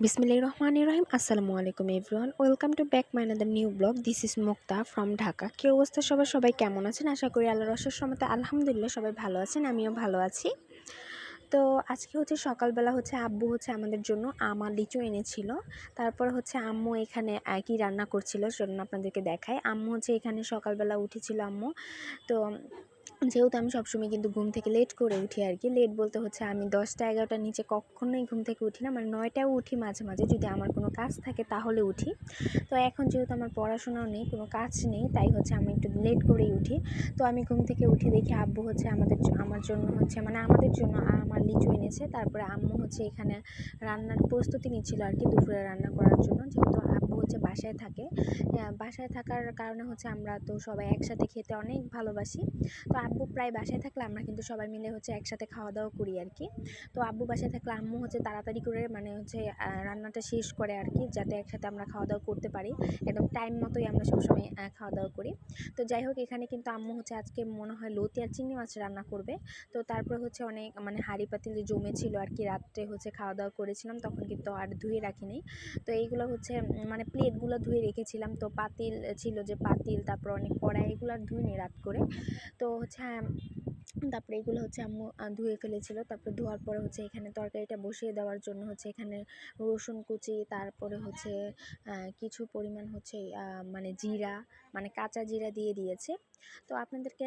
বিসমিল্লাহির রহমানির রহিম। আসসালামু আলাইকুম everyone, welcome to back my another new blog. This is Mukta from Dhaka. কী অবস্থা সবাই কেমন আছেন? আশা করি আল্লাহর অশেষ রহমতে আলহামদুলিল্লাহ সবাই ভালো আছেন, আমিও ভালো আছি। তো আজকে সকালবেলা আব্বু আমাদের জন্য আমা লিচু এনেছিল। তারপর আম্মু এখানে কি রান্না করছিল সেজন্য আপনাদেরকে দেখায়। আম্মু এখানে সকালবেলা উঠেছিল আম্মু। তো যেহেতু আমি সবসময় কিন্তু ঘুম থেকে লেট করে উঠি আর কি। লেট বলতে আমি 10টা-11টার নিচে কখনোই ঘুম থেকে উঠি না, মানে 9টাও উঠি মাঝে মাঝে, যদি আমার কোনো কাজ থাকে তাহলে উঠি। তো এখন যেহেতু আমার পড়াশোনাও নেই, কোনো কাজ নেই, তাই আমি একটু লেট করেই উঠি। তো আমি ঘুম থেকে উঠে দেখি আব্বু আমার জন্য মানে আমাদের জন্য আমার লিচু এনেছে। তারপরে আম্মু এখানে রান্নার প্রস্তুতি নিচ্ছিল আর কি, দুপুরে রান্না করার জন্য। যেহেতু আব্বু বাসায় থাকে, বাসায় থাকার কারণে আমরা তো সবাই একসাথে খেতে অনেক ভালোবাসি। তো আব্বু প্রায় বাসায় থাকলে আমরা কিন্তু সবাই মিলে একসাথে খাওয়া দাওয়া করি আর কি। তো আব্বু বাসায় থাকলে আম্মু তাড়াতাড়ি করে মানে রান্নাটা শেষ করে আর কি, যাতে একসাথে আমরা খাওয়া দাওয়া করতে পারি। একদম টাইম মতোই আমরা সবসময় খাওয়া দাওয়া করি। তো যাই হোক, এখানে কিন্তু আম্মু আজকে মনে হয় লতি আর চিংড়ি মাছ রান্না করবে। তো তারপর অনেক মানে হাঁড়ি পাতিল জমেছিল আর কি, রাত্রে খাওয়া দাওয়া করেছিলাম, তখন কিন্তু আর ধুয়ে রাখিনি। তো এইগুলো মানে প্লেটগুলো ধুয়ে রেখেছিলাম। তো পাতিল ছিল, যে পাতিল, তারপর অনেক কড়াই, এগুলো আর ধুইনি রাত করে। তো তারপরে এগুলো আম্মু ধুয়ে ফেলেছিল। তারপরে ধোয়ার পরে এখানে তরকারিটা বসিয়ে দেওয়ার জন্য এখানে রসুন কুচি, তারপরে কিছু পরিমাণ মানে জিরা, মানে কাঁচা জিরা দিয়ে দিয়েছে। তো আপনাদেরকে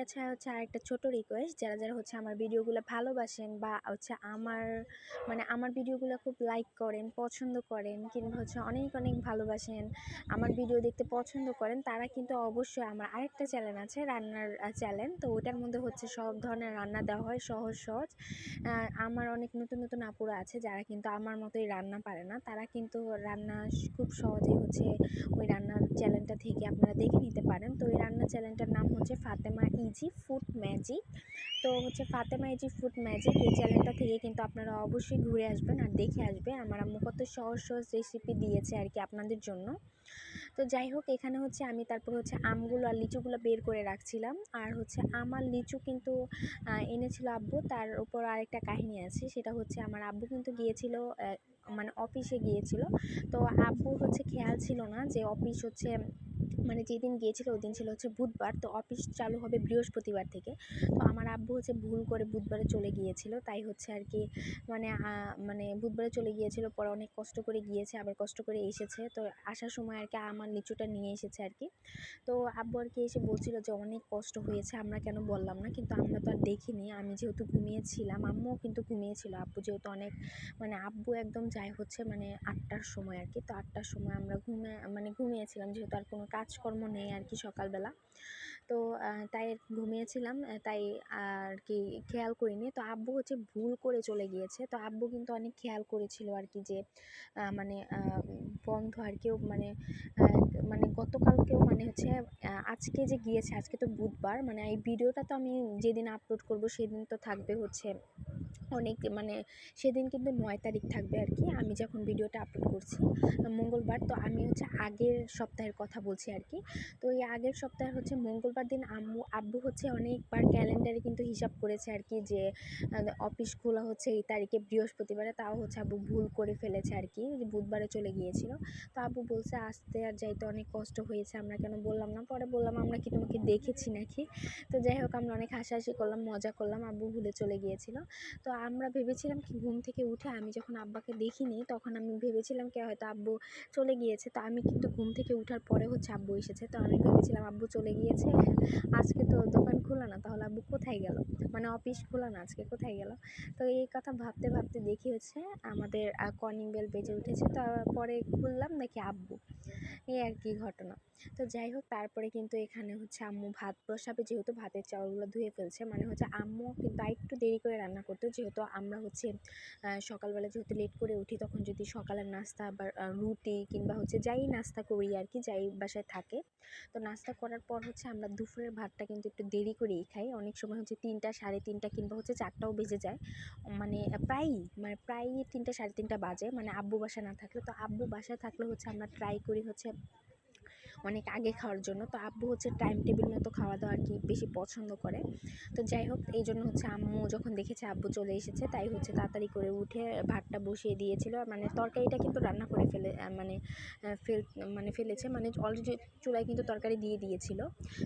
আরেকটা ছোট রিকোয়েস্ট, যারা আমার ভিডিওগুলো ভালোবাসেন বা আমার ভিডিওগুলো খুব লাইক করেন, পছন্দ করেন, কিংবা অনেক অনেক ভালোবাসেন, আমার ভিডিও দেখতে পছন্দ করেন, তারা কিন্তু অবশ্যই আমার আরেকটা চ্যানেল আছে, রান্নার চ্যানেল। তো ওটার মধ্যে সব ধরনের রান্না দেওয়া হয়, সহজ সহজ। আমার অনেক নতুন নতুন আপুরা আছে যারা কিন্তু আমার মতোই রান্না পারে না, তারা কিন্তু রান্না খুব সহজেই ওই রান্নার চ্যানেলটা থেকে আপনারা দেখে নিতে পারেন। তো ওই রান্নার চ্যানেলটার নাম ফাতেমা ইজি ফুড ম্যাজিক। তো ফাতেমা ইজি ফুড ম্যাজিক, এই চ্যানেলটা থেকে কিন্তু আপনারা অবশ্যই ঘুরে আসবেন আর দেখে আসবেন আমার আম্মু কত সহজ সহজ রেসিপি দিয়েছে আর কি আপনাদের জন্য। তো যাই হোক, এখানে আমি তারপর আমগুলো আর লিচুগুলো বের করে রাখছিলাম। আর আমার লিচু কিন্তু এনেছিল আব্বু। তার উপর আরেকটা কাহিনী আছে, সেটা আমার আব্বু কিন্তু গিয়েছিল, মানে অফিসে গিয়েছিল। তো আব্বু খেয়াল ছিল না যে অফিস মানে যেদিন গিয়েছিল ওই দিন ছিল বুধবার, তো অফিস চালু হবে বৃহস্পতিবার থেকে। তো আমার আব্বু ভুল করে বুধবারে চলে গিয়েছিল, তাই আর কি মানে বুধবারে চলে গিয়েছিল, পরে অনেক কষ্ট করে গিয়েছে, আবার কষ্ট করে এসেছে। তো আসার সময় আর কি আমার লিচুটা নিয়ে এসেছে আর কি। তো আব্বু আর কি এসে বলছিল যে অনেক কষ্ট হয়েছে, আমরা কেন বললাম না, কিন্তু আমরা তো আর দেখিনি, আমি যেহেতু ঘুমিয়েছিলাম, আম্মুও কিন্তু ঘুমিয়েছিল। আব্বু যেহেতু অনেক মানে আব্বু একদম যায় মানে 8টার সময় আর কি। তো 8টার সময় আমরা ঘুমিয়েছিলাম, যেহেতু আর কোনো কাজকর্ম নেই আর কি সকালবেলা। তো তাই ঘুমিয়েছিলাম, তাই আর কি খেয়াল করিনি। তো আব্বু ভুল করে চলে গিয়েছে। তো আব্বু কিন্তু অনেক খেয়াল করেছিল আর কি, যে মানে বন্ধ আর কেউ মানে গতকালকেও আজকে যে গিয়েছে, আজকে তো বুধবার, মানে এই ভিডিওটা তো আমি যেদিন আপলোড করব সেদিন তো থাকবে অনেক সেদিন কিন্তু 9 তারিখ থাকবে আর কি, আমি যখন ভিডিওটা আপলোড করছি মঙ্গলবার। তো আমি আগের সপ্তাহের কথা বলছি আর কি। তো এই আগের সপ্তাহের মঙ্গলবার দিন আব্বু অনেকবার ক্যালেন্ডারে কিন্তু হিসাব করেছে আর কি, যে অফিস খোলা এই তারিখে বৃহস্পতিবারে, তাও আব্বু ভুল করে ফেলেছে আর কি, যে বুধবারে চলে গিয়েছিল। তো আব্বু বলছে আসতে আর যাইতে অনেক কষ্ট হয়েছে, আমরা কেন বললাম না। পরে বললাম আমরা কি তোমাকে দেখেছি নাকি। তো যাই হোক, আমরা অনেক হাসাহাসি করলাম, মজা করলাম, আব্বু ভুলে চলে গিয়েছিল। তো আমরা ভেবেছিলাম কি, ঘুম থেকে উঠে আমি যখন আব্বাকে দেখিনি, তখন আমি ভেবেছিলাম কি হয়তো আব্বু চলে গিয়েছে। তো আমি কিন্তু ঘুম থেকে উঠার পরে আব্বু এসেছে। তো আমি ভেবেছিলাম আব্বু চলে গিয়েছে, আজকে তো দোকান খোলা না, তাহলে আব্বু কোথায় গেল, মানে অফিস খোলা না, আজকে কোথায় গেল। তো এই কথা ভাবতে ভাবতে দেখি আমাদের কলিং বেল বেজে উঠেছে। তো পরে খুললাম, দেখি আব্বু, এই আর কি ঘটনা। তো যাই হোক, তারপরে কিন্তু এখানে আম্মু ভাত বসাবে, যেহেতু ভাতের চাউলগুলো ধুয়ে ফেলছে, মানে আম্মু কিন্তু একটু দেরি করে রান্না করতো, যেহেতু আমরা সকালবেলা যেহেতু লেট করে উঠি, তখন যদি সকালের নাস্তা বা রুটি কিংবা যাই নাস্তা করি আর কি, যাই বাসায় থাকে, তো নাস্তা করার পর আমরা দুপুরের ভাতটা কিন্তু একটু দেরি করেই খাই। অনেক সময় 3টা, 3:30 কিংবা 4টাও বেজে যায়, মানে প্রায়ই 3টা, 3:30 বাজে, মানে আব্বু বাসা না থাকলে। তো আব্বু বাসায় থাকলে আমরা ট্রাই করি অনেক আগে খাওয়ার জন্য। তো আব্বু হচ্ছে টাইম টেবিল মতো খাওয়া দাওয়া আর কি বেশি পছন্দ করে। তো যাই হোক, এই জন্য হচ্ছে আম্মু যখন দেখেছে আব্বু চলে এসেছে, তাই হচ্ছে তাড়াতাড়ি করে উঠে ভাতটা বসিয়ে দিয়েছিল। মানে তরকারিটা কিন্তু রান্না করে ফেলেছে, মানে অলরেডি চুলায় কিন্তু তরকারি দিয়ে দিয়েছিল।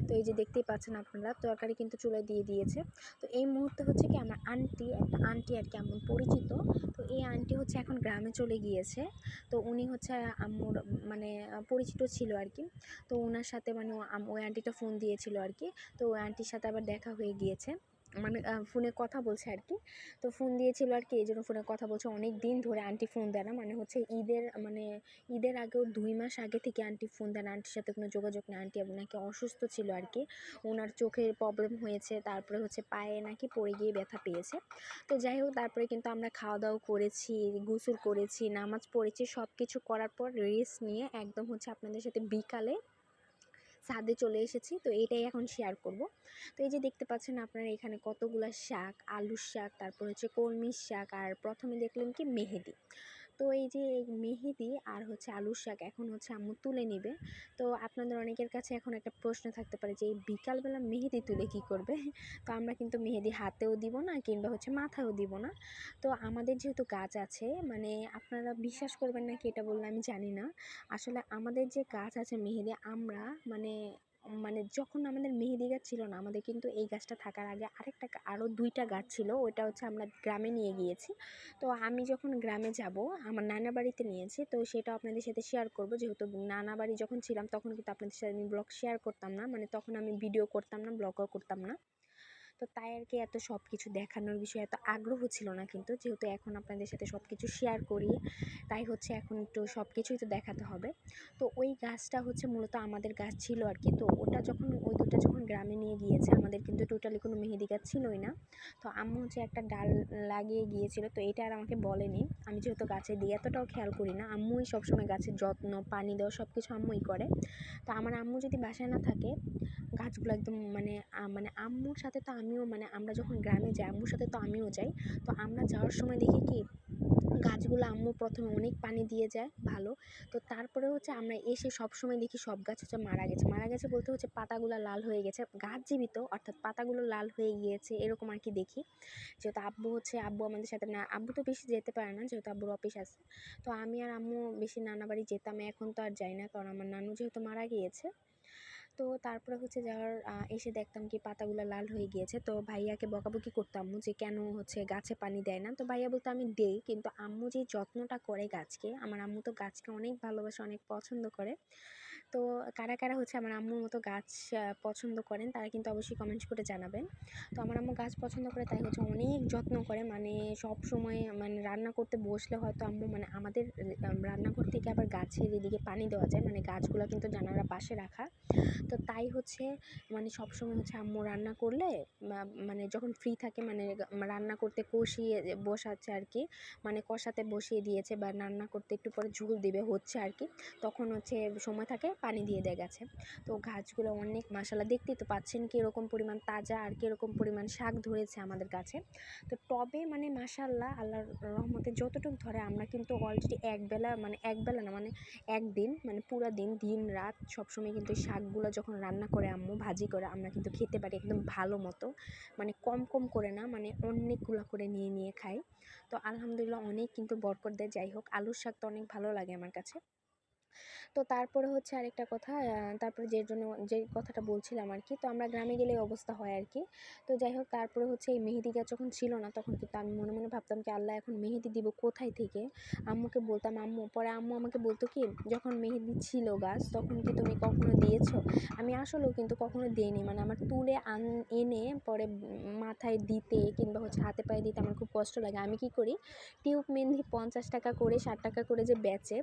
তো এই যে দেখতেই পাচ্ছেন আপনারা, তরকারি কিন্তু চুলায় দিয়ে দিয়েছে। তো এই মুহূর্তে হচ্ছে কি আমার একটা আন্টি আর কি আমার পরিচিত। তো এই আন্টি হচ্ছে এখন গ্রামে চলে গিয়েছে। তো উনি হচ্ছে আম্মুর মানে পরিচিত ছিল আর কি। তো ওনার সাথে মানে ওই আন্টিটা ফোন দিয়েছিল আর কি। তো ওই আন্টির সাথে আবার দেখা হয়ে গিয়েছে, মানে ফোনে কথা বলছে আর কি। তো ফোন দিয়েছিল আর কি, এই জন্য ফোনে কথা বলছে। অনেক দিন ধরে আন্টি ফোন দেয় না, মানে হচ্ছে ঈদের আগেও 2 মাস আগে থেকে আন্টি ফোন দেয় না, আন্টির সাথে কোনো যোগাযোগ নেই। আন্টি নাকি অসুস্থ ছিল আর কি, ওনার চোখের প্রবলেম হয়েছে, তারপরে হচ্ছে পায়ে নাকি পড়ে গিয়ে ব্যথা পেয়েছে। তো যাই হোক, তারপরে কিন্তু আমরা খাওয়া দাওয়া করেছি, গোসল করেছি, নামাজ পড়েছি, সব কিছু করার পর রেস্ট নিয়ে একদম হচ্ছে আপনাদের সাথে বিকালে ছাদে চলে এসেছি। তো এটাই এখন শেয়ার করব। তো এই যে দেখতে পাচ্ছেন আপনারা এখানে কতগুলা শাক, আলুর শাক, তারপর হচ্ছে কলমির শাক, আর প্রথমে দেখলেন কি মেহেদি। তো এই যে মেহেদি আর হচ্ছে আলুর শাক এখন হচ্ছে আম্মু তুলে নিবে। তো আপনাদের অনেকের কাছে এখন একটা প্রশ্ন থাকতে পারে যে এই বিকালবেলা মেহেদি তুলে কি করবে? তো আমরা কিন্তু মেহেদি হাতেও দিব না, কিংবা হচ্ছে মাথায়ও দিব না। তো আমাদের যেহেতু গাছ আছে, মানে আপনারা বিশ্বাস করবেন না কি এটা বললে আমি জানি না। আসলে আমাদের যে গাছ আছে মেহেদি, আমরা মানে মানে যখন আমাদের মেহেদি গাছ ছিল না, আমাদের কিন্তু এই গাছটা থাকার আগে আরও 2টা গাছ ছিল। ওইটা হচ্ছে আমরা গ্রামে নিয়ে গিয়েছি। তো আমি যখন গ্রামে যাব, আমার নানা বাড়িতে নিয়েছি, তো সেটা আপনাদের সাথে শেয়ার করব। যেহেতু নানা বাড়ি যখন ছিলাম তখন কিন্তু আপনাদের সাথে আমি ব্লগ শেয়ার করতাম না, মানে তখন আমি ভিডিও করতাম না, ব্লগও করতাম না। তো তাই আর কি এত সব কিছু দেখানোর বিষয়ে এত আগ্রহ ছিল না, কিন্তু যেহেতু এখন আপনাদের সাথে সব কিছু শেয়ার করি, তাই হচ্ছে এখন একটু সব কিছুই তো দেখাতে হবে। তো ওই গাছটা হচ্ছে মূলত আমাদের গাছ ছিল আর কি। তো ওই দুটো যখন গ্রামে নিয়ে গিয়েছে, আমাদের কিন্তু টোটালি কোনো মেহেদি গাছ ছিলই না। তো আম্মু হচ্ছে একটা ডাল লাগিয়ে গিয়েছিল, তো এটা আর আমাকে বলেনি। আমি যেহেতু গাছের দিকে এতটাও খেয়াল করি না, আম্মুই সবসময় গাছের যত্ন, পানি দেওয়া সব কিছু আম্মুই করে। তো আমার আম্মু যদি বাসায় না থাকে, গাছগুলো একদম মানে আম্মুর সাথে তো আমিও, মানে আমরা যখন গ্রামে যাই আম্মুর সাথে তো আমিও যাই। তো আমরা যাওয়ার সময় দেখি কি গাছগুলো আম্মু প্রথমে অনেক পানি দিয়ে যায় ভালো। তো তারপরে হচ্ছে আমরা এসে সবসময় দেখি সব গাছ হচ্ছে মারা গেছে বলতে হচ্ছে পাতাগুলো লাল হয়ে গেছে, গাছ জীবিত অর্থাৎ পাতাগুলো লাল হয়ে গিয়েছে, এরকম আর কি দেখি। যেহেতু আব্বু আমাদের সাথে না, আব্বু তো বেশি যেতে পারে না যেহেতু আব্বুর অফিস আছে। তো আমি আর আম্মু বেশি নানা বাড়ি যেতাম, এখন তো আর যাই না, কারণ আমার নানু যেহেতু মারা গিয়েছে। তো তারপরে হচ্ছে এসে দেখতাম কি পাতাগুলো লাল হয়ে গিয়েছে। তো ভাইয়াকে বকাবকি করতো আম্মু যে কেন হচ্ছে গাছে পানি দেয় না। তো ভাইয়া বলতো আমি দেই, কিন্তু আম্মু যে যত্নটা করে গাছকে, আমার আম্মু তো গাছকে অনেক ভালোবাসে, অনেক পছন্দ করে। তো কারা কারা হচ্ছে আমার আম্মুর মতো গাছ পছন্দ করেন তারা কিন্তু অবশ্যই কমেন্ট করে জানাবেন। তো আমার আম্মু গাছ পছন্দ করে, তাই হচ্ছে অনেক যত্ন করে, মানে সব সময় মানে রান্না করতে বসলে হয়তো আম্মু মানে আমাদের রান্নাঘর থেকে আবার গাছের এদিকে পানি দেওয়া যায়, মানে গাছগুলো কিন্তু জানালার পাশে রাখা। তো তাই হচ্ছে মানে সবসময় হচ্ছে আম্মু রান্না করলে মানে যখন ফ্রি থাকে, মানে রান্না করতে কষিয়ে বসাচ্ছে আর কি, মানে কষাতে বসিয়ে দিয়েছে বা রান্না করতে একটু পরে ঝোল দিবে হচ্ছে আর কি, তখন হচ্ছে সময় থাকে পানি দিয়ে দেয় গাছে। তো গাছগুলো অনেক মাশাআল্লাহ, দেখতেই তো পাচ্ছেন কীরকম পরিমাণ তাজা আর কীরকম পরিমাণ শাক ধরেছে আমাদের গাছে। তো টবে মানে মাশাআল্লাহ আল্লাহর রহমতে যতটুকু ধরে, আমরা কিন্তু অলরেডি একবেলা না, মানে একদিন, মানে পুরা দিন রাত সবসময় কিন্তু শাকগুলো যখন রান্না করে আম্মু ভাজি করে, আমরা কিন্তু খেতে পারি একদম ভালো মতো, মানে কম কম করে না, মানে অনেকগুলো করে নিয়ে খাই। তো আলহামদুলিল্লাহ অনেক কিন্তু বরকত দেয়। যাই হোক, আলুর শাক তো অনেক ভালো লাগে আমার কাছে। তো তারপরে হচ্ছে আরেকটা কথা, তারপরে যে কথাটা বলছিলাম আর কি, তো আমরা গ্রামে গেলে এই অবস্থা হয় আর কি। তো যাই হোক, তারপরে হচ্ছে এই মেহেদি গাছ যখন ছিল না, তখন কিন্তু আমি মনে মনে ভাবতাম কি আল্লাহ এখন মেহেদি দিব কোথায় থেকে। আম্মুকে বলতাম, পরে আম্মু আমাকে বলতো কি যখন মেহেদি ছিল গাছ তখন কি তুমি কখনো দিয়েছো? আমি আসলেও কিন্তু কখনো দিইনি, মানে আমার তুলে এনে পরে মাথায় দিতে কিংবা হচ্ছে হাতে পায়ে দিতে আমার খুব কষ্ট লাগে। আমি কি করি, টিউব মেহেদি 50 টাকা করে 60 টাকা করে যে বেচে,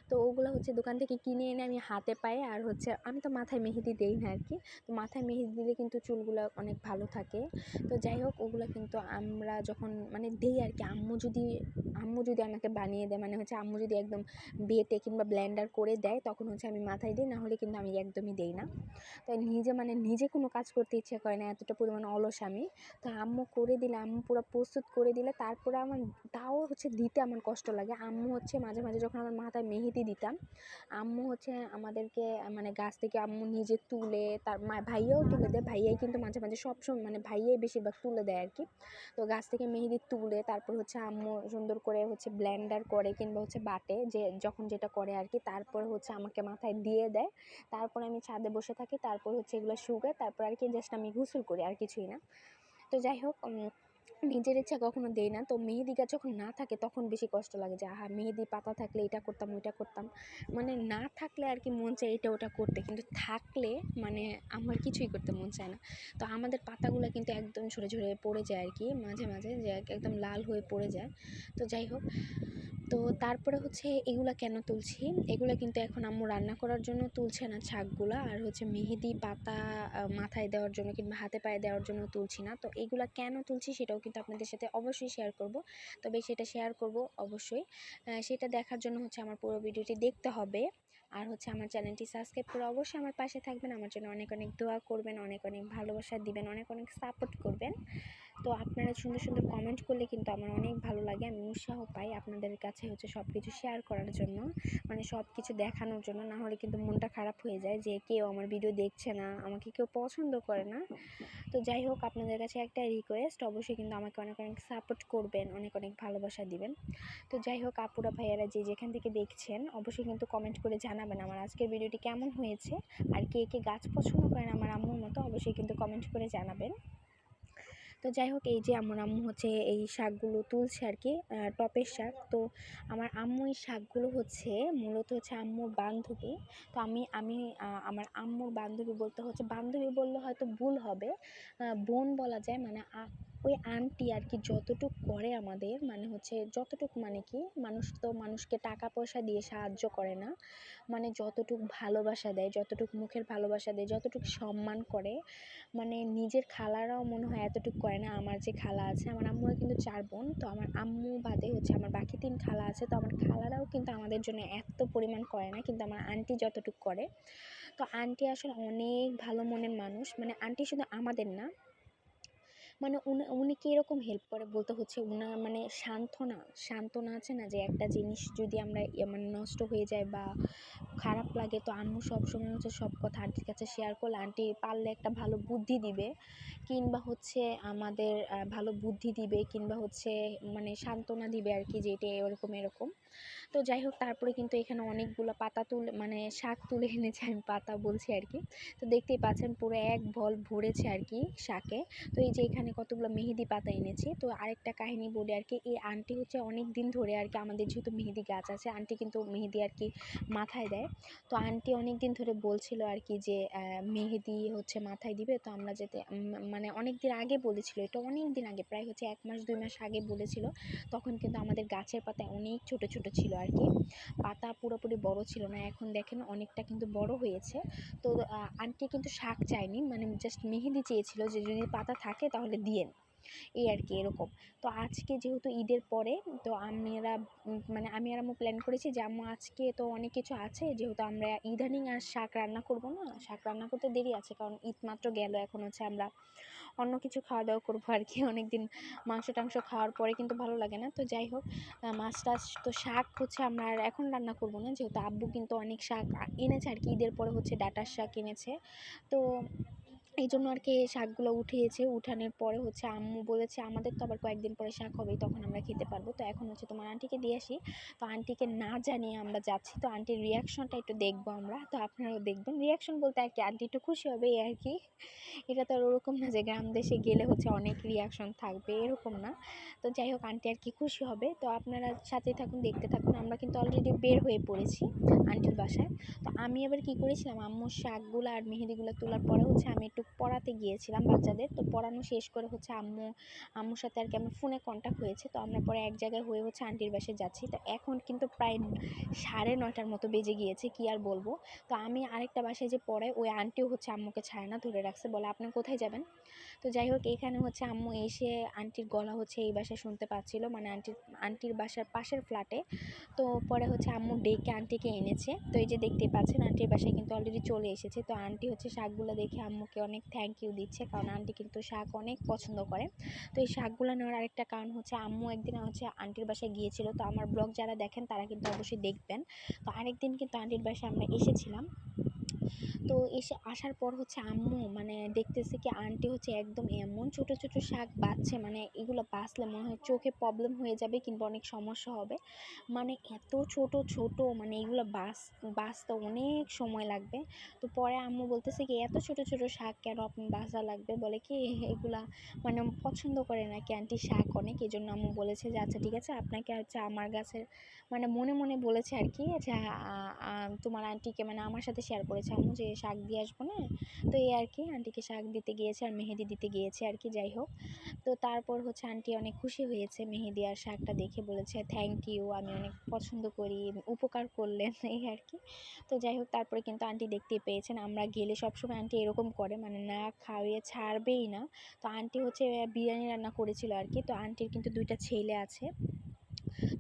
তো ওগুলো হচ্ছে দোকান থেকে কিনে এনে আমি হাতে পায়ে, আর হচ্ছে আমি তো মাথায় মেহেদি দেই না আর কি। তো মাথায় মেহেদি দিলে কিন্তু চুলগুলো অনেক ভালো থাকে। তো যাই হোক, ওগুলো কিন্তু আমরা যখন মানে দেই আর কি, আম্মু যদি আমাকে বানিয়ে দেয়, মানে হচ্ছে আম্মু যদি একদম বেটে কিংবা ব্লেন্ডার করে দেয়, তখন হচ্ছে আমি মাথায় দিই, না হলে কিন্তু আমি একদমই দেই না। তো নিজে কোনো কাজ করতে ইচ্ছে করে না, এতটা পরিমাণ অলস আমি। তো আম্মু করে দিলে, আম্মু পুরো প্রস্তুত করে দিলে তারপরে তাও হচ্ছে দিতে আমার কষ্ট লাগে। আম্মু হচ্ছে মাঝে মাঝে যখন আমার মাথায় মেহেদি দিতাম, আম্মু হচ্ছে আমাদেরকে মানে গাছ থেকে আম্মু নিজে তুলে, তার ভাইয়াও তুলে দেয়, ভাইয়াই কিন্তু মাঝে মাঝে সবসময় মানে ভাইয়াই বেশিরভাগ তুলে দেয় আর কি। তো গাছ থেকে মেহেদি তুলে তারপর হচ্ছে আম্মু সুন্দর করে হচ্ছে ব্লেন্ডার করে কিংবা হচ্ছে বাটে, যে যখন যেটা করে আর কি, তারপর হচ্ছে আমাকে মাথায় দিয়ে দেয়। তারপর আমি ছাদে বসে থাকি, তারপর হচ্ছে এগুলো শুকায়, তারপর আর কি জাস্ট আমি গোসল করি, আর কিছুই না। তো যাই হোক, নিজের ইচ্ছা কখনো দেই না। তো মেহেদি গাছ যখন না থাকে তখন বেশি কষ্ট লাগে যে আহা, মেহেদি পাতা থাকলে এটা করতাম ওইটা করতাম, মানে না থাকলে আর কি মন চায় এটা ওটা করতে, কিন্তু থাকলে মানে আমার কিছুই করতে মন চায় না। তো আমাদের পাতাগুলো কিন্তু একদম ঝরে ঝরে পড়ে যায় আর কি, মাঝে মাঝে যে একদম লাল হয়ে পড়ে যায়। তো যাই হোক, তো তারপরে হচ্ছে এগুলা কেন তুলছি, এগুলা কিন্তু এখন আম্মু রান্না করার জন্য তুলছে না শাকগুলা, আর হচ্ছে মেহেদি পাতা মাথায় দেওয়ার জন্য কিংবা হাতে পায়ে দেওয়ার জন্য তুলছি না। তো এগুলা কেন তুলছি সেটাও কিন্তু আপনাদের সাথে অবশ্যই শেয়ার করব। তবে সেটা শেয়ার করব অবশ্যই, সেটা দেখার জন্য হচ্ছে আমার পুরো ভিডিওটি দেখতে হবে। আর হচ্ছে আমার চ্যানেলটি সাবস্ক্রাইব করে অবশ্যই আমার পাশে থাকবেন, আমার জন্য অনেক অনেক দোয়া করবেন, অনেক অনেক ভালোবাসা দিবেন, অনেক অনেক সাপোর্ট করবেন। তো আপনারা সুন্দর সুন্দর কমেন্ট করলে কিন্তু আমার অনেক ভালো লাগে, আমি উৎসাহ পাই আপনাদের কাছে হচ্ছে সব কিছু শেয়ার করার জন্য, মানে সব কিছু দেখানোর জন্য। না হলে কিন্তু মনটা খারাপ হয়ে যায় যে কেউ আমার ভিডিও দেখছে না, আমাকে কেউ পছন্দ করে না। তো যাই হোক, আপনাদের কাছে একটা রিকোয়েস্ট, অবশ্যই কিন্তু আমাকে অনেক অনেক সাপোর্ট করবেন, অনেক অনেক ভালোবাসা দিবেন। তো যাই হোক, আপুরা ভাইয়ারা যে যেখান থেকে দেখছেন অবশ্যই কিন্তু কমেন্ট করে জানাবেন আমার আজকের ভিডিওটি কেমন হয়েছে, আর কে কে গাছ পছন্দ করেন আমার আম্মুর মতো অবশ্যই কিন্তু কমেন্ট করে জানাবেন। তো যাই হোক, এই যে আমার আম্মু হচ্ছে এই শাকগুলো তুলছে আর কি, টপের শাক। তো আমার আম্মু এই শাকগুলো হচ্ছে মূলত হচ্ছে আম্মুর বান্ধবী। তো আমি আমার আম্মুর বান্ধবী বলতে হচ্ছে, বান্ধবী বললে হয়তো ভুল হবে, বোন বলা যায়, মানে ওই আন্টি আর কি যতটুক করে আমাদের, মানে হচ্ছে যতটুক, মানে কি মানুষ তো মানুষকে টাকা পয়সা দিয়ে সাহায্য করে না, মানে যতটুক ভালোবাসা দেয়, যতটুক মুখের ভালোবাসা দেয়, যতটুক সম্মান করে, মানে নিজের খালারাও মনে হয় এতটুকু করে না। আমার যে খালা আছে, আমার আম্মুরা কিন্তু 4 বোন, তো আমার আম্মু বাদে হচ্ছে আমার বাকি 3 খালা আছে, তো আমার খালারাও কিন্তু আমাদের জন্য এত পরিমাণ করে না, কিন্তু আমার আন্টি যতটুকু করে। তো আন্টি আসলে অনেক ভালো মনের মানুষ, মানে আন্টি শুধু আমাদের না, মানে উনি কীরকম হেল্প করে বলতে হচ্ছে, উনার মানে সান্ত্বনা আছে না, যে একটা জিনিস যদি আমরা মানে নষ্ট হয়ে যায় বা খারাপ লাগে, তো আম্মু সবসময় হচ্ছে সব কথা আন্টির কাছে শেয়ার করলে আন্টি পারলে একটা ভালো বুদ্ধি দিবে, কিংবা হচ্ছে আমাদের ভালো বুদ্ধি দিবে, কিংবা হচ্ছে মানে সান্ত্বনা দিবে আর কি, যে এটা এরকম এরকম। তো যাই হোক, তারপরে কিন্তু এখানে অনেকগুলো পাতা তুলে, মানে শাক তুলে এনেছে, আমি পাতা বলছি আর কি। তো দেখতেই পাচ্ছেন পুরো এক ভল ভরেছে আর কি শাকে। তো এই যে এখানে কতগুলো মেহেদি পাতা এনেছি। তো আরেকটা কাহিনী বলি আর কি, এই আন্টি হচ্ছে অনেক দিন ধরে আর কি, আমাদের যেহেতু মেহেদি গাছ আছে, আন্টি কিন্তু মেহেদি আর কি মাথায় দেয়। তো আন্টি অনেক দিন ধরে বলছিল আর কি যে মেহেদি হচ্ছে মাথায় দিবে, তো আমরা যেতে মানে অনেক দিন আগে বলেছিল, এটা অনেক দিন আগে, প্রায় হচ্ছে 1 মাস 2 মাস আগে বলেছিল। তখন কিন্তু আমাদের গাছের পাতা অনেক ছোট ছোট ছিল আর কি, পাতা পুরোপুরি বড় ছিল না। এখন দেখেন অনেকটা কিন্তু বড় হয়েছে। তো আন্টি কিন্তু শাক চায়নি, মানে জাস্ট মেহেদি চেয়েছিল, যে যদি পাতা থাকে তাহলে দিয়েন, এই আর কি এরকম। তো আজকে যেহেতু ঈদের পরে, তো মানে আমি আর আম্মু প্ল্যান করেছি যে আম্মু আজকে তো অনেক কিছু আছে, যেহেতু আমরা ইদানিং আর শাক রান্না করব না, শাক রান্না করতে দেরি আছে, কারণ ঈদ মাত্র গেল, এখন হচ্ছে আমরা অন্য কিছু খাওয়া দাওয়া করবো আর কি। অনেকদিন মাংস টাংস খাওয়ার পরে কিন্তু ভালো লাগে না। তো যাই হোক, মাছ টাছ তো শাক হচ্ছে আমরা আর এখন রান্না করব না, যেহেতু আব্বু কিন্তু অনেক শাক এনেছে আর কি, ঈদের পরে হচ্ছে ডাঁটার শাক এনেছে। তো এই জন্য আর কি শাকগুলো উঠিয়েছে, উঠানোর পরে হচ্ছে আম্মু বলেছে আমাদের তো আবার কয়েকদিন পরে শাক হবেই, তখন আমরা খেতে পারবো। তো এখন হচ্ছে তোমার আন্টিকে দিয়ে আসি। তো আন্টিকে না জানিয়ে আমরা যাচ্ছি, তো আন্টির রিয়াকশনটা একটু দেখবো আমরা, তো আপনারাও দেখবেন। রিয়াকশন বলতে আর কি, আন্টি একটু খুশি হবে এই আর কি। এটা তো আর ওরকম না যে গ্রাম দেশে গেলে হচ্ছে অনেক রিয়াকশন থাকবে, এরকম না। তো যাই হোক, আন্টি আর কি খুশি হবে। তো আপনারা সাথে থাকুন, দেখতে থাকুন। আমরা কিন্তু অলরেডি বের হয়ে পড়েছি আন্টির বাসায়। তো আমি আবার কি করেছিলাম, আম্মুর শাকগুলো আর মেহেদিগুলো তোলার পরে হচ্ছে আমি একটু পড়াতে গিয়েছিলাম বাচ্চাদের। তো পড়ানো শেষ করে হচ্ছে আম্মুর সাথে আর কি আমার ফোনে কন্ট্যাক্ট হয়েছে। তো আমরা পরে এক জায়গায় হয়ে হচ্ছে আন্টির বাসায় যাচ্ছি। তো এখন কিন্তু প্রায় 9:30 মতো বেজে গিয়েছে, কি আর বলবো। তো আমি আরেকটা বাসায় যে পড়াই, ওই আন্টিও হচ্ছে আম্মুকে ছাড়ে না, ধরে রাখছে, বলে আপনি কোথায় যাবেন। তো যাই হোক, এখানে হচ্ছে আম্মু এসে আন্টির গলা হচ্ছে এই বাসায় শুনতে পাচ্ছিল, মানে আন্টির বাসার পাশের ফ্ল্যাটে। তো পরে হচ্ছে আম্মু ডেকে আন্টিকে এনেছে। তো এই যে দেখতে পাচ্ছেন আন্টির বাসায় কিন্তু অলরেডি চলে এসেছে। তো আন্টি হচ্ছে শাকগুলো দেখে আম্মুকে অনেক থ্যাংক ইউ দিচ্ছে, কারণ আন্টি কিন্তু শাক অনেক পছন্দ করে। তো এই শাকগুলো নেওয়ার আরেকটা কারণ হচ্ছে আম্মু একদিন হচ্ছে আন্টির বাসায় গিয়েছিল, তো আমার ব্লগ যারা দেখেন তারা কিন্তু অবশ্যই দেখবেন। তো আরেকদিন কিন্তু আন্টির বাসায় আমরা এসেছিলাম। তো আসার পর হচ্ছে আম্মু মানে দেখতেছে কি আন্টি হচ্ছে একদম এমন ছোট ছোট শাক বাছছে, মানে এগুলো বাছলে মনে হয় চোখে প্রবলেম হয়ে যাবে কিংবা অনেক সমস্যা হবে, মানে এত ছোট ছোট, মানে এগুলো বাছতে অনেক সময় লাগবে। তো পরে আম্মু বলতেছে কি এত ছোট ছোট শাক কেন আপনি বাছা লাগবে, বলে কি এগুলা মানে পছন্দ করে নাকি আন্টি শাক অনেক, এই জন্য আম্মু বলেছে যে আচ্ছা ঠিক আছে আপনাকে হচ্ছে আমার গাছের মানে মনে মনে বলেছে আর কি যে তোমার আন্টিকে মানে আমার সাথে শেয়ার করেছে আম্মু যে শাক দিয়ে আসবো না। তো এই আর কি আন্টিকে শাক দিতে গিয়েছে আর মেহেদি দিতে গিয়েছে আর কি, যাই হোক। তো তারপর হচ্ছে আন্টি অনেক খুশি হয়েছে মেহেদি আর শাকটা দেখে, বলেছে থ্যাংক ইউ, আমি অনেক পছন্দ করি, উপকার করলেন এই আর কি। তো যাই হোক তারপরে কিন্তু আন্টি দেখতেই পেয়েছেন আমরা গেলে সবসময় আন্টি এরকম করে, মানে না খাওয়িয়ে ছাড়বেই না। তো আন্টি হচ্ছে বিরিয়ানি রান্না করেছিল আর কি। তো আন্টির কিন্তু 2টা ছেলে আছে।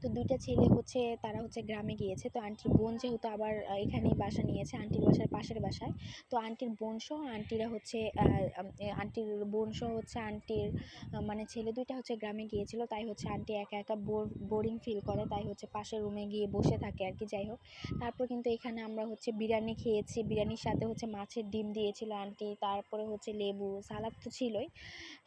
তো 2টা ছেলে হচ্ছে তারা হচ্ছে গ্রামে গিয়েছে। তো আন্টির বোন যেহেতু আবার এখানেই বাসা নিয়েছে আন্টির বাসার পাশের বাসায়। তো আন্টির বোন সহ আন্টিরা হচ্ছে আন্টির বোন সহ হচ্ছে আন্টির মানে ছেলে 2টা হচ্ছে গ্রামে গিয়েছিল, তাই হচ্ছে আন্টি একা একা বোরিং ফিল করে, তাই হচ্ছে পাশের রুমে গিয়ে বসে থাকে আর কি, যাই হোক। তারপর কিন্তু এখানে আমরা হচ্ছে বিরিয়ানি খেয়েছি, বিরিয়ানির সাথে হচ্ছে মাছের ডিম দিয়েছিল আন্টি, তারপরে হচ্ছে লেবু সালাদ তো ছিলই।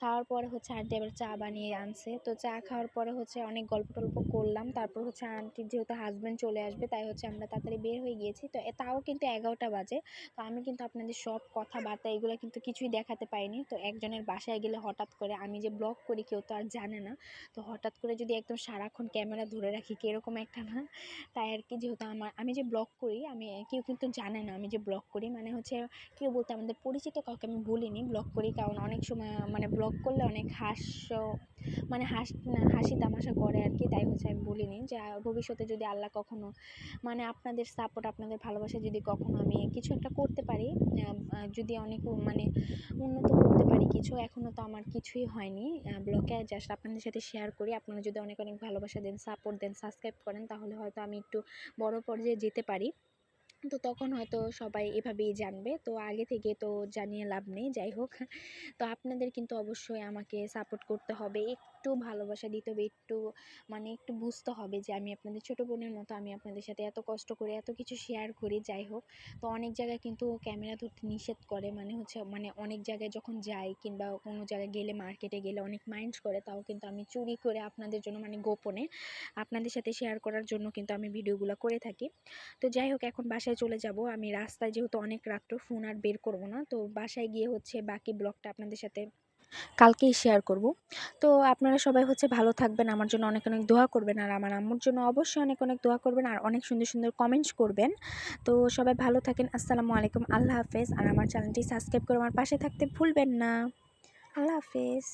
খাওয়ার পরে হচ্ছে আন্টি আবার চা বানিয়ে আনছে। তো চা খাওয়ার পরে হচ্ছে অনেক গল্প টল্প করলাম। তারপর হচ্ছে আন্টির যেহেতু হাজব্যান্ড চলে আসবে তাই হচ্ছে আমরা তাড়াতাড়ি বের হয়ে গিয়েছি। তো তাও কিন্তু 11টা বাজে। তো আমি কিন্তু আপনাদের সব কথাবার্তা এগুলো কিন্তু কিছুই দেখাতে পাইনি। তো একজনের বাসায় গেলে হঠাৎ করে আমি যে ব্লগ করি কেউ তো আর জানে না। তো হঠাৎ করে যদি একদম সারাক্ষণ ক্যামেরা ধরে রাখি কীরকম একটা না, তাই আর কি। যেহেতু আমি যে ব্লগ করি কেউ কিন্তু জানে না আমি যে ব্লগ করি, মানে হচ্ছে কেউ বলতে আমাদের পরিচিত কাউকে আমি বলিনি ব্লগ করি, কারণ অনেক সময় মানে ব্লগ করলে অনেক মানে হাসি তামাশা করে আর কি, তাই হচ্ছে আমি বলিনি যে ভবিষ্যতে যদি আল্লাহ কখনো মানে আপনাদের সাপোর্ট আপনাদের ভালোবাসা যদি কখনো আমি কিছু একটা করতে পারি, যদি অনেক মানে উন্নত করতে পারি কিছু, এখনও তো আমার কিছুই হয়নি ব্লগে, জাস্ট আপনাদের সাথে শেয়ার করি। আপনারা যদি অনেক অনেক ভালোবাসা দেন, সাপোর্ট দেন, সাবস্ক্রাইব করেন, তাহলে হয়তো আমি একটু বড় পর্যায়ে যেতে পারি। তো তখন হয়তো সবাই এভাবেই জানবে, তো আগে থেকে তো জানিয়ে লাভ নেই, যাই হোক। তো আপনাদের কিন্তু অবশ্যই আমাকে সাপোর্ট করতে হবে, একটু ভালোবাসা দিতে হবে, একটু মানে একটু বুঝতে হবে যে আমি আপনাদের ছোটো বোনের মতো, আমি আপনাদের সাথে এত কষ্ট করে এত কিছু শেয়ার করি, যাই হোক। তো অনেক জায়গায় কিন্তু ক্যামেরা ধরতে নিষেধ করে, মানে হচ্ছে মানে অনেক জায়গায় যখন যাই কিংবা কোনো জায়গায় গেলে মার্কেটে গেলে অনেক মাইন্ড করে, তাও কিন্তু আমি চুরি করে আপনাদের জন্য মানে গোপনে আপনাদের সাথে শেয়ার করার জন্য কিন্তু আমি ভিডিওগুলো করে থাকি। তো যাই হোক এখন বাসায় চলে যাব আমি, রাস্তায় যেহেতু অনেক রাত্র ফোন আর বের করব না, তো বাসায় গিয়ে হচ্ছে বাকি ব্লগটা আপনাদের সাথে কালকেই শেয়ার করব। তো আপনারা সবাই হচ্ছে ভালো থাকবেন, আমার জন্য অনেক অনেক দোয়া করবেন, আর আমার আম্মুর জন্য অবশ্যই অনেক অনেক দোয়া করবেন, আর অনেক সুন্দর সুন্দর কমেন্টস করবেন। তো সবাই ভালো থাকেন, আসসালামু আলাইকুম, আল্লাহ হাফেজ। আর আমার চ্যানেলটি সাবস্ক্রাইব করে আমার পাশে থাকতে ভুলবেন না। আল্লাহ হাফেজ।